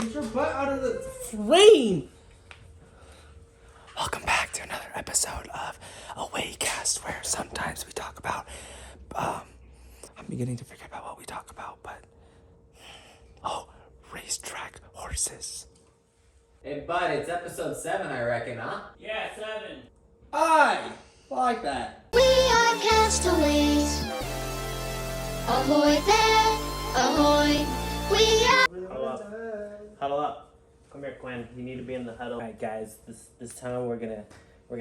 Get your butt out of the frame! Welcome back to another episode of Away Cast, where sometimes we talk about, I'm beginning to forget about what we talk about, but, racetrack horses. Hey, bud, it's episode 7, I reckon, huh? Yeah, 7. I like that. We are castaways. Ahoy there, ahoy. We are. Huddle up. Huddle up. Come here, Quinn. You need to be in the huddle. All right, guys. This time we're gonna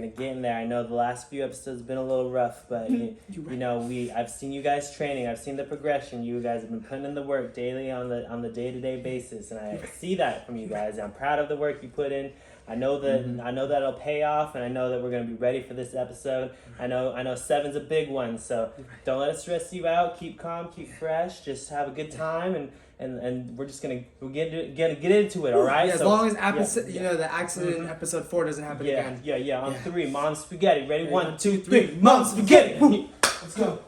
get in there. I know the last few episodes have been a little rough, but you know I've seen you guys training. I've seen the progression. You guys have been putting in the work daily on the day-to-day basis, and I see that from you guys. I'm proud of the work you put in. I know that it'll pay off, and I know that we're gonna be ready for this episode. I know 7's a big one, so don't let it stress you out. Keep calm, keep fresh. Just have a good time, and we're just gonna get into it. All right. Yeah, as long as the accident in episode 4 doesn't happen again. Yeah. On 3, Mom Spaghetti. Ready? 1, 2, 3. Mom Spaghetti. Let's go.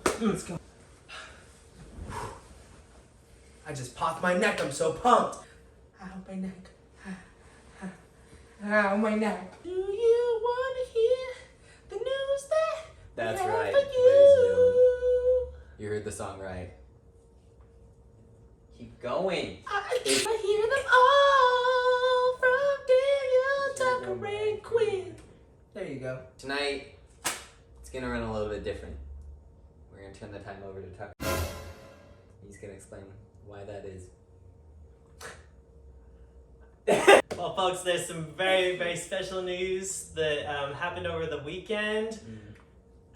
I just popped my neck. I'm so pumped. Ow, my neck. Ow, my neck. Do you want to hear the news that That's we have right, for ladies and gentlemen. you? You heard the song right. Keep going. I hear them all from Daniel, Tucker, and Quinn. There you go. Tonight, it's gonna run a little bit different. We're gonna turn the time over to Tucker. He's gonna explain why that is. Well, folks, there's some very, very special news that happened over the weekend.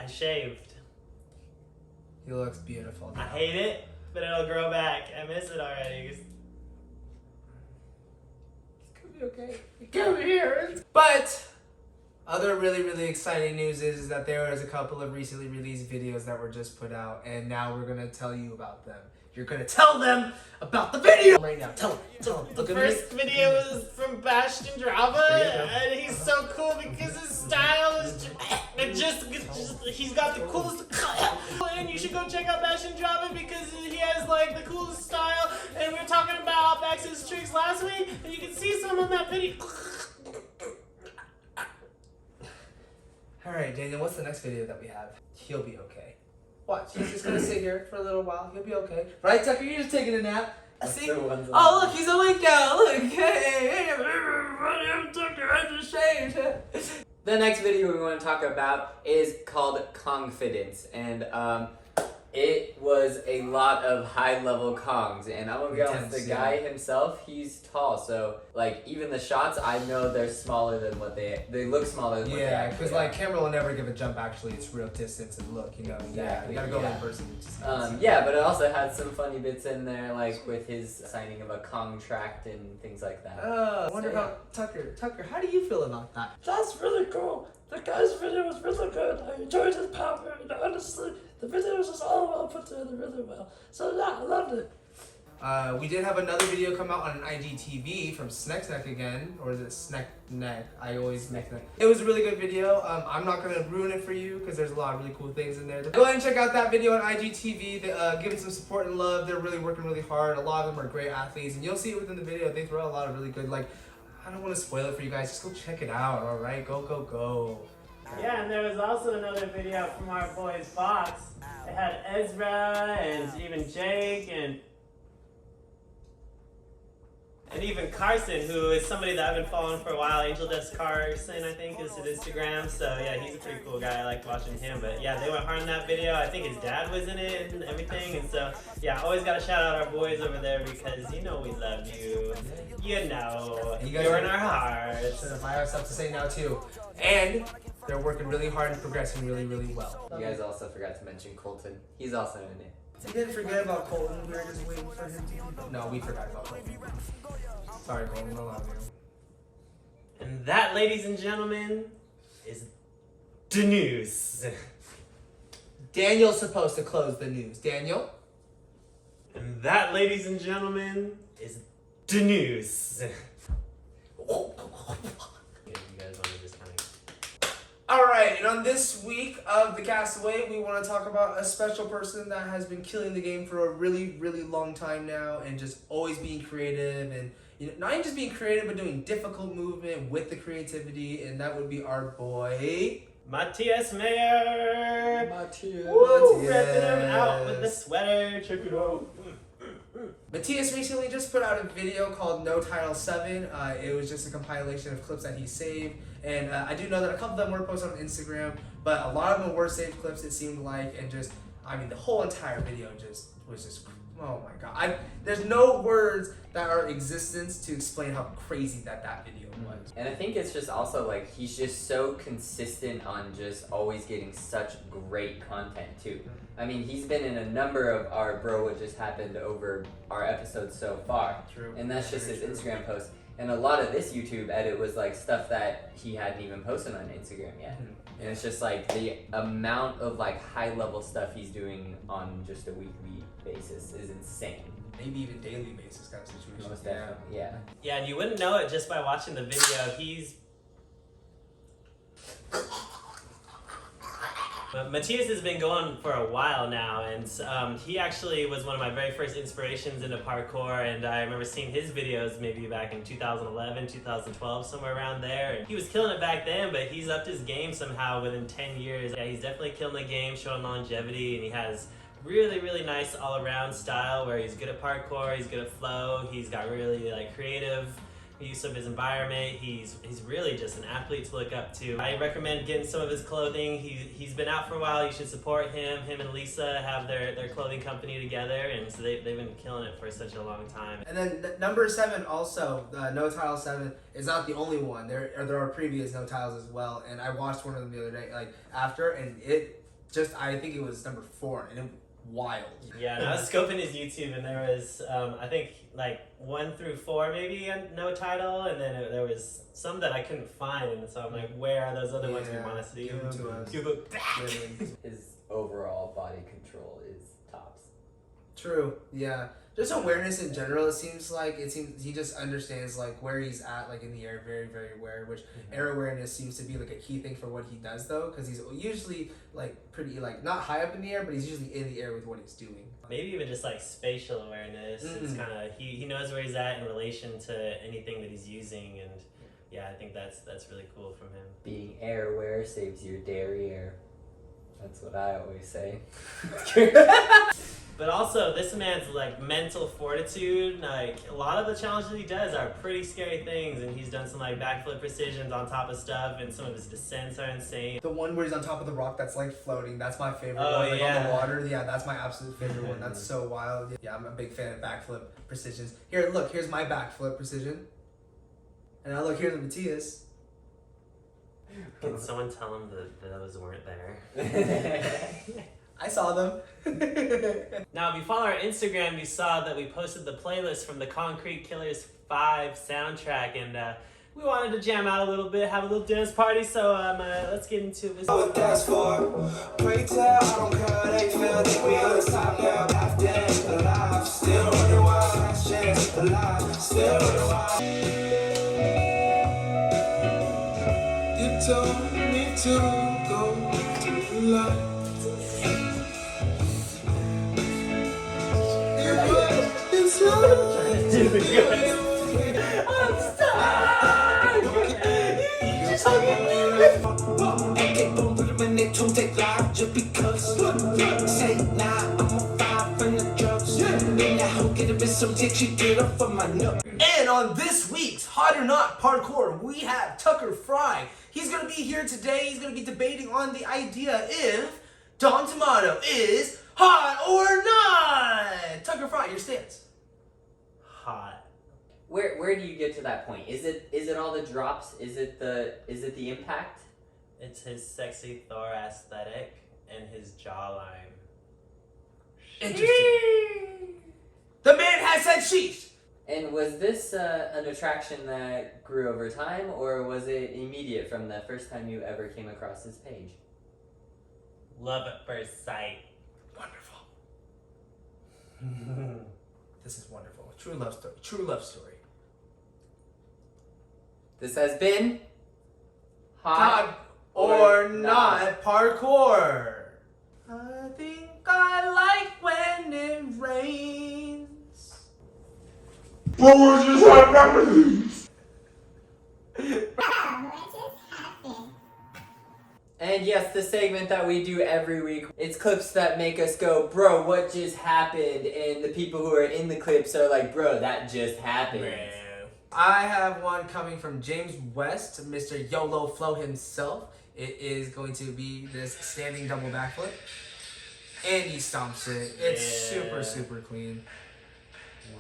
I shaved. He looks beautiful now. I hate it, but it'll grow back. I miss it already. It's gonna be okay. Come here. But other really, really exciting news is that there was a couple of recently released videos that were just put out, and now we're gonna tell you about them. You're gonna tell them about the video right now. Tell them. The first video is from Bastion Drava, and he's so cool because his style is he's got the coolest and you should go check out Bastion Drava because he has like the coolest style, and we were talking about Bax's tricks last week, and you can see some in that video. Alright, Daniel, what's the next video that we have? He'll be okay. Watch, he's just gonna sit here for a little while. He'll be okay. Right, Tucker? You're just taking a nap. See? Oh, look, he's awake now. Look, hey, I'm Tucker. I just shaved. The next video we want to talk about is called Confidence, and it was a lot of high-level Kongs, and I'm gonna be honest, the guy himself, he's tall, so like even the shots, I know they're smaller than what they look smaller than what they Yeah, because like camera will never give a jump. Actually, it's real distance and look. You know, Exactly, you gotta go yeah. in person. Yeah, but it also had some funny bits in there, like with his signing of a contract and things like that. I wonder how Tucker, how do you feel about that? That's really cool. The guy's video was really good. I enjoyed his power, and honestly, the video was just all well put together really well. So yeah, I loved it. We did have another video come out on an IGTV from Snack again, or is it Snack? I always make that. It was a really good video. I'm not gonna ruin it for you because there's a lot of really cool things in there. Go ahead and check out that video on IGTV. Give it some support and love. They're really working really hard. A lot of them are great athletes, and you'll see it within the video. They throw out a lot of really good, like, I don't want to spoil it for you guys. Just go check it out. All right, go. Yeah, and there was also another video from our boys Fox. It had Ezra and even Jake and even Carson, who is somebody that I've been following for a while. Angel Dust Carson, I think, is his Instagram. So yeah, he's a pretty cool guy. I like watching him. But yeah, they went hard in that video. I think his dad was in it and everything. And so yeah, always gotta shout out our boys over there because you know we love you. You know, you're in our hearts. So I have stuff to say now too, and they're working really hard and progressing really, really well. You guys also forgot to mention Colton. He's also in it. We didn't forget about Colton. We were just waiting for him to. No, we forgot about Colton. Sorry, Colton. I love you. And that, ladies and gentlemen, is the news. Daniel's supposed to close the news. Daniel? And that, ladies and gentlemen, is the news. Alright, and on this week of the Castaway, we want to talk about a special person that has been killing the game for a really, really long time now and just always being creative and not even just being creative, but doing difficult movement with the creativity, and that would be our boy Matthias Meyer. Matthias. Woo, repping him out with the sweater. Check it out. Matthias recently just put out a video called No Title 7. It was just a compilation of clips that he saved. And I do know that a couple of them were posted on Instagram, but a lot of them were saved clips, it seemed like. And just, I mean, the whole entire video was just, oh my God. There's no words that are in existence to explain how crazy that video was. And I think it's just also like he's just so consistent on just always getting such great content too. I mean, he's been in a number of our Bro What Just Happened over our episodes so far. True. And that's just his Instagram post. And a lot of this YouTube edit was like stuff that he hadn't even posted on Instagram yet. And it's just like the amount of like high level stuff he's doing on just a weekly basis is insane. Maybe even daily basis kind of situation. Most definitely, yeah. Yeah, and you wouldn't know it just by watching the video. Matthias has been going for a while now, and he actually was one of my very first inspirations into parkour, and I remember seeing his videos maybe back in 2011, 2012, somewhere around there. And he was killing it back then, but he's upped his game somehow within 10 years. Yeah, he's definitely killing the game, showing longevity, and he has really, really nice all-around style where he's good at parkour, he's good at flow, he's got really like creative use of his environment. He's really just an athlete to look up to. I recommend getting some of his clothing. He's been out for a while. You should support him. Him and Lisa have their clothing company together, and so they've been killing it for such a long time. And then number 7 also, No Title 7 is not the only one. There are previous No Titles as well, and I watched one of them the other day, like after, and I think it was number 4, and it wild. Yeah, and I was scoping his YouTube, and there was I think like 1 through 4 maybe No Title, and then there was some that I couldn't find, and so I'm like, where are those other ones we want to see? Give them to us. Give it back. His overall body control is tops. True. Yeah. Just awareness in general. It seems he just understands like where he's at, like in the air, very, very aware. Which air awareness seems to be like a key thing for what he does, though, because he's usually like pretty like not high up in the air, but he's usually in the air with what he's doing. Maybe even just like spatial awareness. It's kind of he knows where he's at in relation to anything that he's using, and yeah, I think that's really cool from him. Being air aware saves your derriere. That's what I always say. But also, this man's like mental fortitude. Like a lot of the challenges he does are pretty scary things, and he's done some like backflip precisions on top of stuff, and some of his descents are insane. The one where he's on top of the rock that's like floating, that's my favorite Oh, one. Like yeah. on the water, yeah, that's my absolute favorite one. That's so wild. Yeah, I'm a big fan of backflip precisions. Here, look, here's my backflip precision. And now look, here's the Matthias. Can someone tell him that those weren't there? I saw them. Now, if you follow our Instagram, you saw that we posted the playlist from the Concrete Killers 5 soundtrack, and we wanted to jam out a little bit, have a little dance party, so let's get into it. What that's for? Pray tell, I don't care, they feel that we on top now. Half dead, alive, still wonder why. Last chance, alive, still wonder why. You told me to go to the light. I'm stuck! You just hug Just because say nah, I'm a 5 from the drugs. And I hope get a bit some dick, she get up for my nut. And on this week's Hot or Not Parkour, we have Tucker Fry. He's going to be here today. He's going to be debating on the idea if Don Tomato is hot or not. Tucker Fry, your stance. hot. Where do you get to that point? Is it all the drops? Is it the impact? It's his sexy Thor aesthetic and his jawline. Interesting. The man has said sheesh. And was this an attraction that grew over time, or was it immediate from the first time you ever came across his page? Love at first sight. Wonderful. This is wonderful. True love story. True love story. This has been Hot or Not Parkour. I think I like when it rains. But what just happened? And yes, the segment that we do every week, it's clips that make us go, bro, what just happened? And the people who are in the clips are like, bro, that just happened. Man. I have one coming from James West, Mr. YOLO Flow himself. It is going to be this standing double backflip. And he stomps it. It's super, super clean.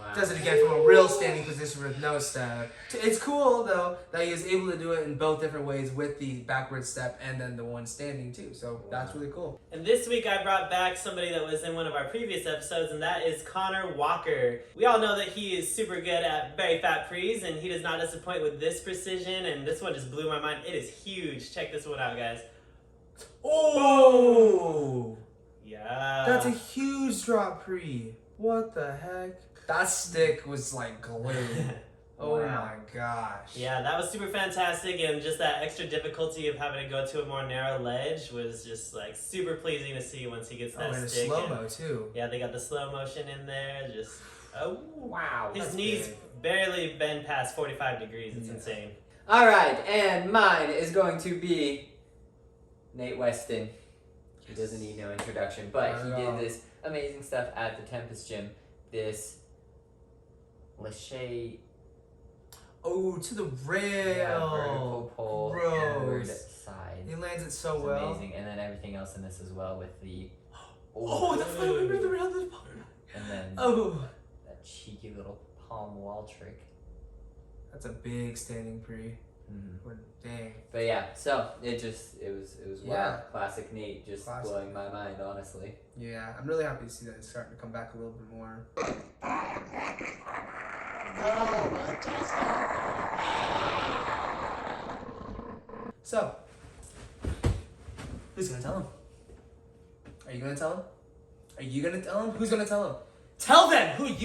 Wow. Does it again from a real standing position with no step. It's cool though that he was able to do it in both different ways with the backward step and then the one standing too. So that's really cool. And this week I brought back somebody that was in one of our previous episodes, and that is Connor Walker. We all know that he is super good at very fat prees, and he does not disappoint with this precision, and this one just blew my mind. It is huge. Check this one out, guys. Oh! Yeah. That's a huge drop pre. What the heck? That stick was like glue. Oh Wow. my gosh. Yeah, that was super fantastic, and just that extra difficulty of having to go to a more narrow ledge was just like super pleasing to see once he gets that and stick. slow-mo too. Yeah, they got the slow motion in there. Just Wow. his that's knees big. barely bend past 45 degrees. It's insane. All right, and mine is going to be Nate Weston. He doesn't need no introduction, but he did this amazing stuff at the Tempest Gym. This Lachey Oh, to the rail. vertical pole Gross. inward side. He lands it so It's well. amazing, and then everything else in this as well with the Oh, the flip over the rail. and then Oh, that cheeky little palm wall trick. that's a big standing pre. Mm-hmm. Dang. But yeah, so it was Yeah. wow, classic Nate, just Classic. blowing my mind, honestly. Yeah, I'm really happy to see that it's starting to come back a little bit more. So, who's gonna tell him? Are you gonna tell him? Are you gonna tell him? Who's gonna tell him? Tell them!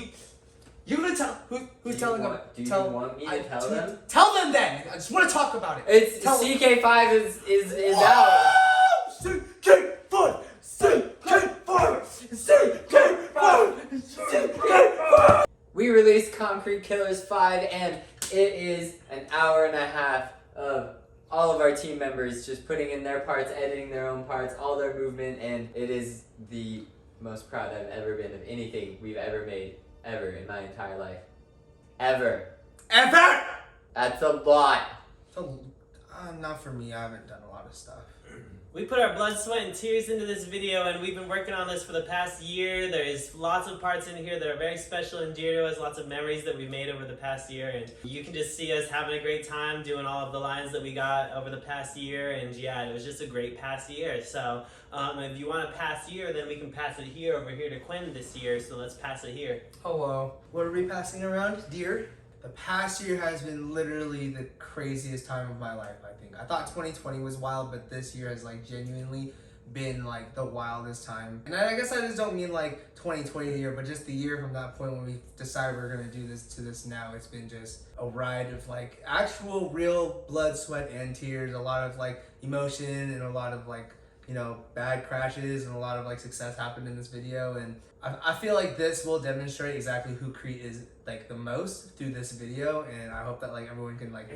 You're gonna tell who's telling them? Do you Tell want me to tell them? Tell them then! I just wanna talk about it. It's Tell them. CK5 is out. CK5! CK5! CK5! CK5! We released Concrete Killers 5, and it is an hour and a half of all of our team members just putting in their parts, editing their own parts, all their movement, and it is the most proud I've ever been of anything we've ever made, ever in my entire life. Ever. Ever! That's a lot. So, not for me. I haven't done a lot of stuff. We put our blood, sweat, and tears into this video, and we've been working on this for the past year. There's lots of parts in here that are very special and dear to us, lots of memories that we made over the past year, and you can just see us having a great time doing all of the lines that we got over the past year, and yeah, it was just a great past year. So if you want a past year, then we can pass it here over here to Quinn this year, so let's pass it here. Hello. What are we passing around? Dear? The past year has been literally the craziest time of my life, I think. I thought 2020 was wild, but this year has like genuinely been like the wildest time. And I guess I just don't mean like 2020 the year, but just the year from that point when we decided we we're gonna do this to this now. It's been just a ride of like actual real blood, sweat, and tears. A lot of like emotion and a lot of like, you know, bad crashes and a lot of like success happened in this video. And I feel like this will demonstrate exactly who Crete is like the most through this video, and I hope that like everyone can like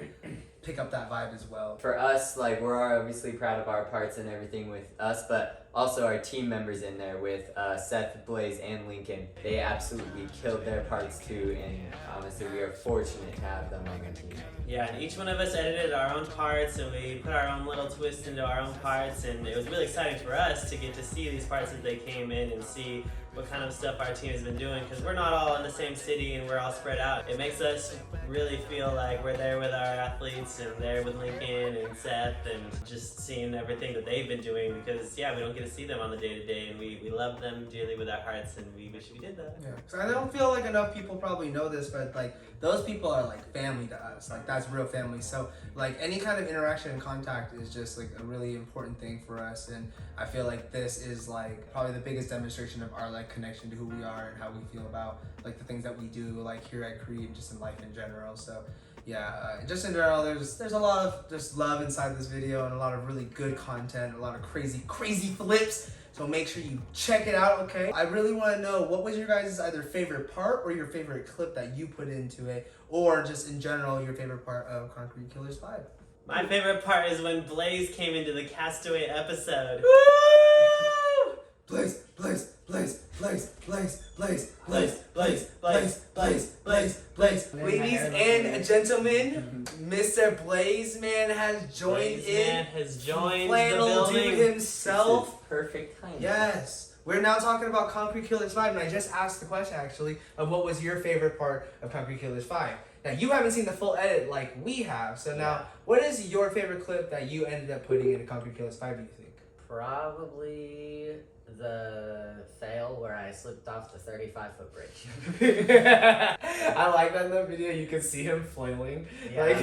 pick up that vibe as well. For us, like, we're obviously proud of our parts and everything with us, but also our team members in there with Seth, Blaze, and Lincoln. They absolutely killed their parts too, and honestly, we are fortunate to have them on the team. Yeah, and each one of us edited our own parts, and we put our own little twist into our own parts, and it was really exciting for us to get to see these parts as they came in and see what kind of stuff our team has been doing, because we're not all in the same city and we're all spread out. It makes us really feel like we're there with our athletes and there with Lincoln and Seth, and just seeing everything that they've been doing, because yeah, we don't get to see them on the day-to-day, and we love them dearly with our hearts, and we wish we did that. Yeah, so I don't feel like enough people probably know this, but like those people are like family to us. Like that's real family. So like any kind of interaction and contact is just like a really important thing for us, and I feel like this is like probably the biggest demonstration of our like connection to who we are and how we feel about like the things that we do like here at Crete and just in life in general. So Yeah, just in general, there's a lot of just love inside this video and a lot of really good content, a lot of crazy flips. So make sure you check it out, okay? I really want to know, what was your guys' either favorite part or your favorite clip that you put into it, or just in general, your favorite part of Concrete Killers 5? My favorite part is when Blaze came into the Castaway episode. Woo! Blaze, Blaze, Blaze, Blaze, Blaze, Blaze, Blaze, Blaze, Blaze, Blaze, Blaze, Blaze. Ladies and gentlemen, Mr. Blaze Man has joined Blaze in. Man has joined the Flannel building. dude himself. This is perfect timing. Yes. We're now talking about Concrete Killers 5, and I just asked the question, actually, of what was your favorite part of Concrete Killers 5. Now, you haven't seen the full edit like we have, so now, what is your favorite clip that you ended up putting into Concrete Killers 5, do you think? Probably the fail where I slipped off the 35-foot bridge. I like that in the video. You can see him flailing, Yeah. like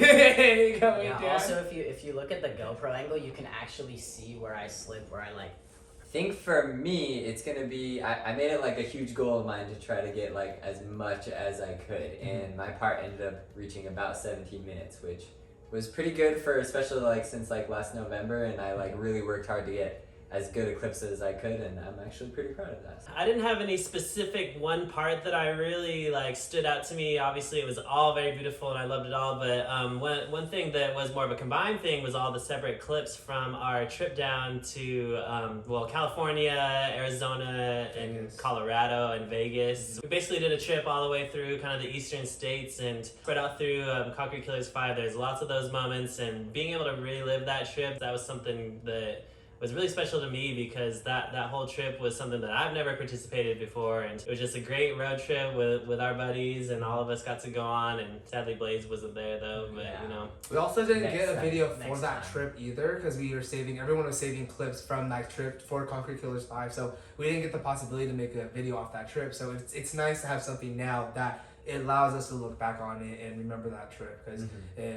coming Yeah. down. Also, if you look at the GoPro angle, you can actually see where I slipped, where I like. I think for me, it's gonna be, I made it like a huge goal of mine to try to get like as much as I could, and my part ended up reaching about 17 minutes, which was pretty good for, especially like since like last November, and I like really worked hard to get as good a clips as I could, and I'm actually pretty proud of that. I didn't have any specific one part that I really like stood out to me. Obviously, it was all very beautiful and I loved it all, but one thing that was more of a combined thing was all the separate clips from our trip down to California, Arizona, and Colorado and Vegas. We basically did a trip all the way through kind of the eastern states and spread out through Concrete Killers 5. There's lots of those moments, and being able to relive that trip, that was something that was really special to me, because that whole trip was something that I've never participated before, and it was just a great road trip with our buddies, and all of us got to go on, and sadly Blaze wasn't there though, but you know. We also didn't Next get a time. video for Next that time. trip either, because everyone was saving clips from that trip for Concrete Killers 5, so we didn't get the possibility to make a video off that trip. So it's nice to have something now that it allows us to look back on it and remember that trip, because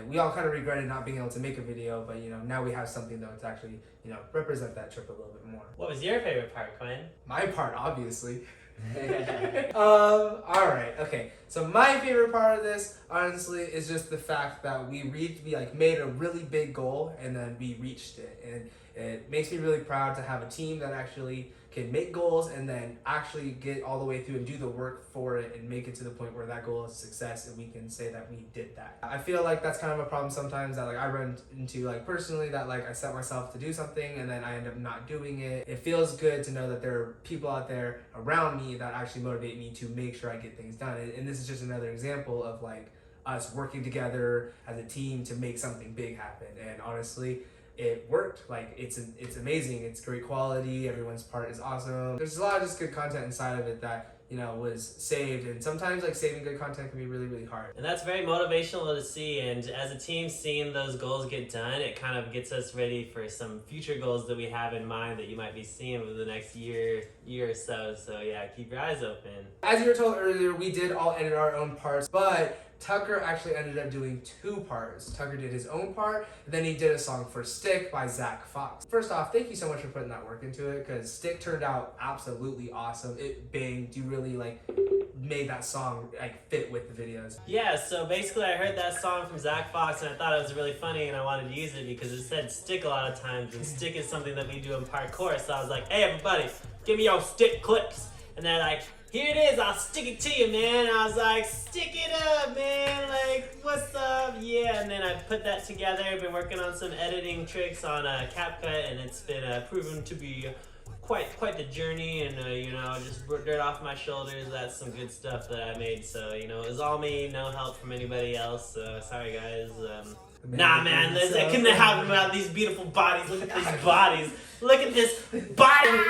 we all kind of regretted not being able to make a video, but you know, now we have something though to actually, you know, represent that trip a little bit more. What was your favorite part, Quinn? My part, obviously. All right, okay. So my favorite part of this, honestly, is just the fact that we made a really big goal and then we reached it, and it makes me really proud to have a team that actually can make goals and then actually get all the way through and do the work for it and make it to the point where that goal is a success and we can say that we did that. I feel like that's kind of a problem sometimes that like I run into, like personally, that like I set myself to do something and then I end up not doing it. It feels good to know that there are people out there around me that actually motivate me to make sure I get things done. And this is just another example of like us working together as a team to make something big happen. And honestly, it worked. Like it's amazing. It's great quality. Everyone's part is awesome. There's a lot of just good content inside of it that, you know, was saved, and sometimes like saving good content can be really, really hard. And that's very motivational to see, and as a team, seeing those goals get done, it kind of gets us ready for some future goals that we have in mind that you might be seeing over the next year or so. So yeah, keep your eyes open. As you were told earlier, we did all edit our own parts, but Tucker actually ended up doing 2 parts. Tucker did his own part, and then he did a song for Stick by Zach Fox. First off, thank you so much for putting that work into it, because Stick turned out absolutely awesome. It banged. You really like made that song like fit with the videos. Yeah, so basically I heard that song from Zach Fox and I thought it was really funny and I wanted to use it because it said stick a lot of times, and stick is something that we do in parkour. So I was like, hey everybody, give me your stick clips. And they're like, here it is, I'll stick it to you, man. I was like, stick it up, man. Like, what's up? Yeah, and then I put that together. I've been working on some editing tricks on CapCut, and it's been proven to be quite the journey, and you know, just dirt off my shoulders. That's some good stuff that I made. So you know, it was all me, no help from anybody else. So sorry guys. Nah, man, it couldn't have happened without these beautiful bodies. Look at these bodies. Look at this body.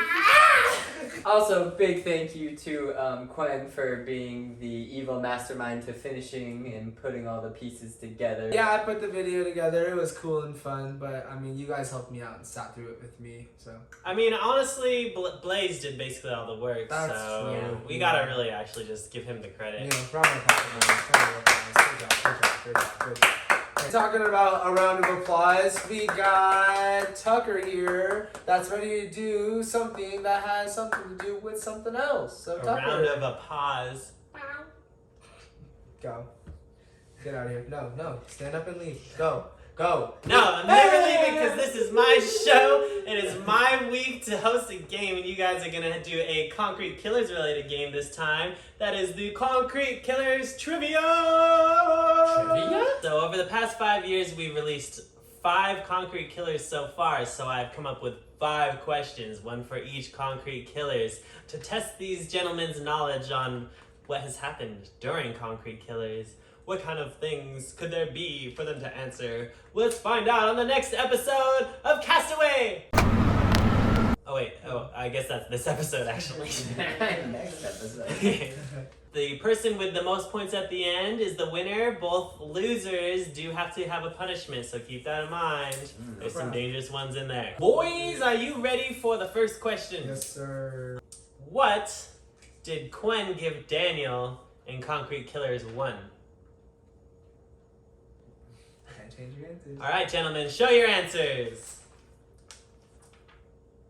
Also, big thank you to Quinn for being the evil mastermind to finishing and putting all the pieces together. Yeah, I put the video together. It was cool and fun, but I mean, you guys helped me out and sat through it with me, so. I mean, honestly, Blaze did basically all the work, That's so true. we gotta really actually just give him the credit. Yeah, round of applause. Good job. Talking about a round of applause, we got Tucker here that's ready to do something that has something to do with something else. So A Tucker, round of applause. go. Get out of here. No, no. Stand up and leave. Go. Go. No, I'm never leaving because this is my show. It is my week to host a game, and you guys are gonna do a Concrete Killers related game this time. That is the Concrete Killers Trivia! So over the past 5 years, we've released 5 Concrete Killers so far, so I've come up with 5 questions, one for each Concrete Killers, to test these gentlemen's knowledge on what has happened during Concrete Killers. What kind of things could there be for them to answer? Let's find out on the next episode of Castaway! Oh wait, I guess that's this episode actually. Next episode. The person with the most points at the end is the winner. Both losers do have to have a punishment, so keep that in mind. There's some dangerous ones in there. Boys, are you ready for the first question? Yes, sir. What did Quen give Daniel in Concrete Killers 1? Can't change your answers. Alright, gentlemen, show your answers.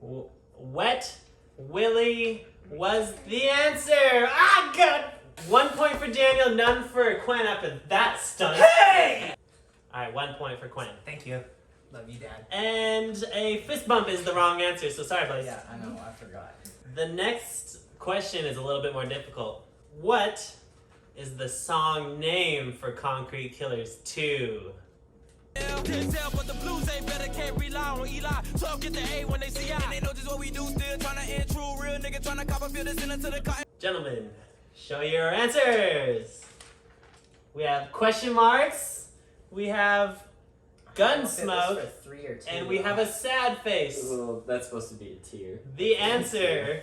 Wet Willy was the answer. Ah, God! 1 point for Daniel, none for Quen after that stunt. Hey! Alright, 1 point for Quen. Thank you. Love you, Dad. And a fist bump is the wrong answer, so sorry, buddy. Yeah, I know, I forgot. The next question is a little bit more difficult. What is the song name for Concrete Killers 2? Can't tell, but the blues ain't better, can't rely on Eli. So I'll get the A when they see I. And they know just what we do, still trying to end true. Real nigga trying to cop a feel this into the cotton. Gentlemen, show your answers. We have question marks, we have gun smoke, For 3 or 2. and we have a sad face. Well, that's supposed to be a tear. The answer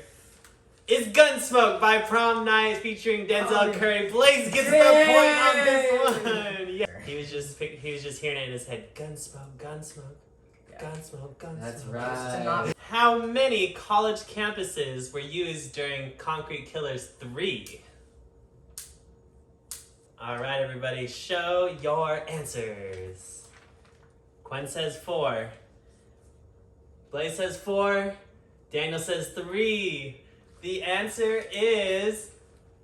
is Gunsmoke by Prom Night featuring Denzel Curry. Blaze gets the point on this one. Yeah. He was just hearing it in his head. Gunsmoke, Gunsmoke, Gunsmoke, Gunsmoke. That's right. How many college campuses were used during Concrete Killers 3? All right, everybody, show your answers. Quen says 4. Blaze says 4. Daniel says 3. The answer is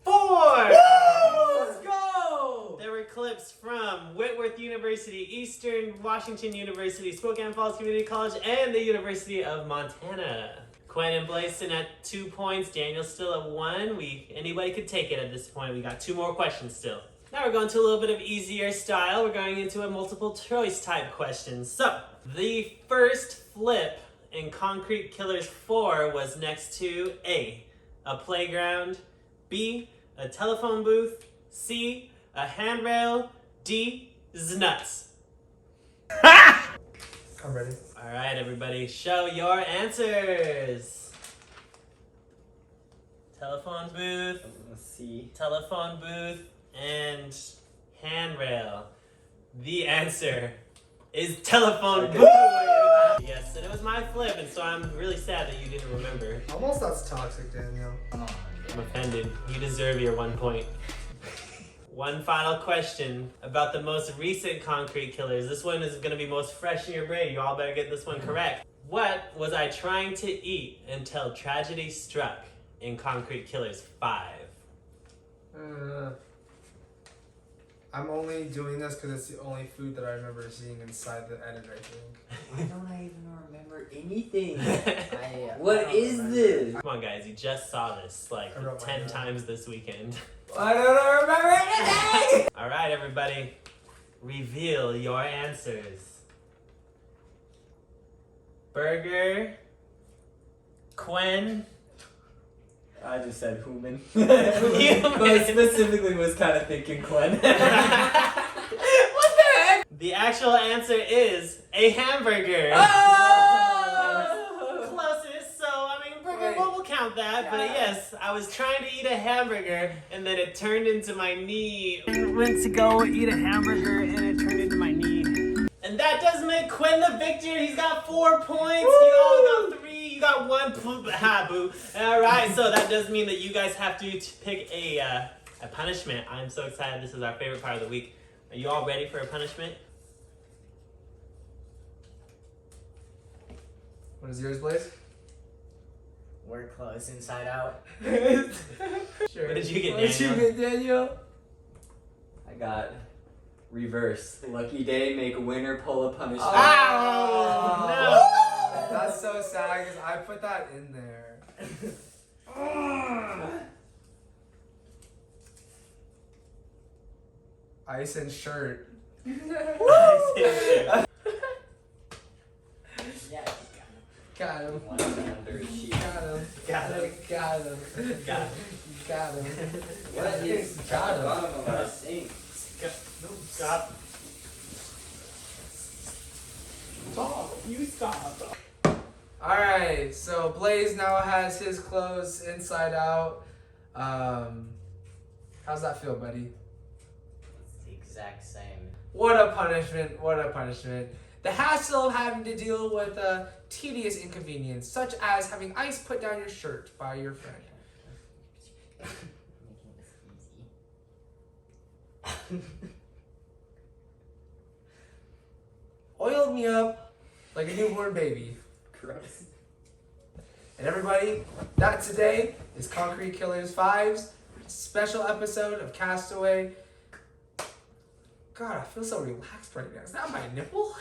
4! Let's go! There were clips from Whitworth University, Eastern Washington University, Spokane Falls Community College, and the University of Montana. Quen and Blazen at 2 points. Daniel's still at 1. Anybody could take it at this point. We got 2 more questions still. Now we're going to a little bit of easier style. We're going into a multiple choice type question. So, the first flip in Concrete Killers 4 was next to A, a playground, B, a telephone booth, C, a handrail, D, Znuts. I'm ready. All right, everybody, show your answers. Telephone booth, Let's see. telephone booth, and handrail. The answer is telephone booth. Yes, and it was my flip, and so I'm really sad that you didn't remember. Almost that's toxic, Daniel. Come on. I'm offended. You deserve your 1 point. One final question about the most recent Concrete Killers. This one is going to be most fresh in your brain. You all better get this one correct. What was I trying to eat until tragedy struck in Concrete Killers 5? I'm only doing this because it's the only food that I remember seeing inside the edit, I think. Why don't I even remember anything? I What don't is remember. this? Come on, guys. You just saw this like I wrote 10 mine down. times this weekend. I don't remember anything! All right, everybody. Reveal your answers. Burger, Quen, I just said human. Human. But specifically was kind of thinking Quen. The actual answer is a hamburger. Oh! Closest, so I mean, burger, we'll count that. But yes, I was trying to eat a hamburger, and then it turned into my knee. I went to go eat a hamburger, and it turned into my knee. And that does make Quen the victor. He's got 4 points. Woo! You all got 3. You got 1. Ha, boo. All right, so that does mean that you guys have to pick a punishment. I'm so excited. This is our favorite part of the week. Are you all ready for a punishment? What is yours, Blaze? We're close, inside out. Sure. What did you get, What did you Daniel? get, Daniel? I got Reverse. Lucky day, make winner pull a punishment. Oh, no. That's so sad because I put that in there. Ice and shirt. Got him. One under a sheet. Got him. Got him. Got him. Got him. Got him. What is Got him. bottom of our sink? Stop. Stop. You stop. Alright, so Blaze now has his clothes inside out. How's that feel, buddy? It's the exact same. What a punishment, what a punishment. The hassle of having to deal with a tedious inconvenience, such as having ice put down your shirt by your friend. Oiled me up like a newborn baby. Gross. And everybody, that today is Concrete Killers 5's special episode of Castaway. God, I feel so relaxed right now. Is that my nipple?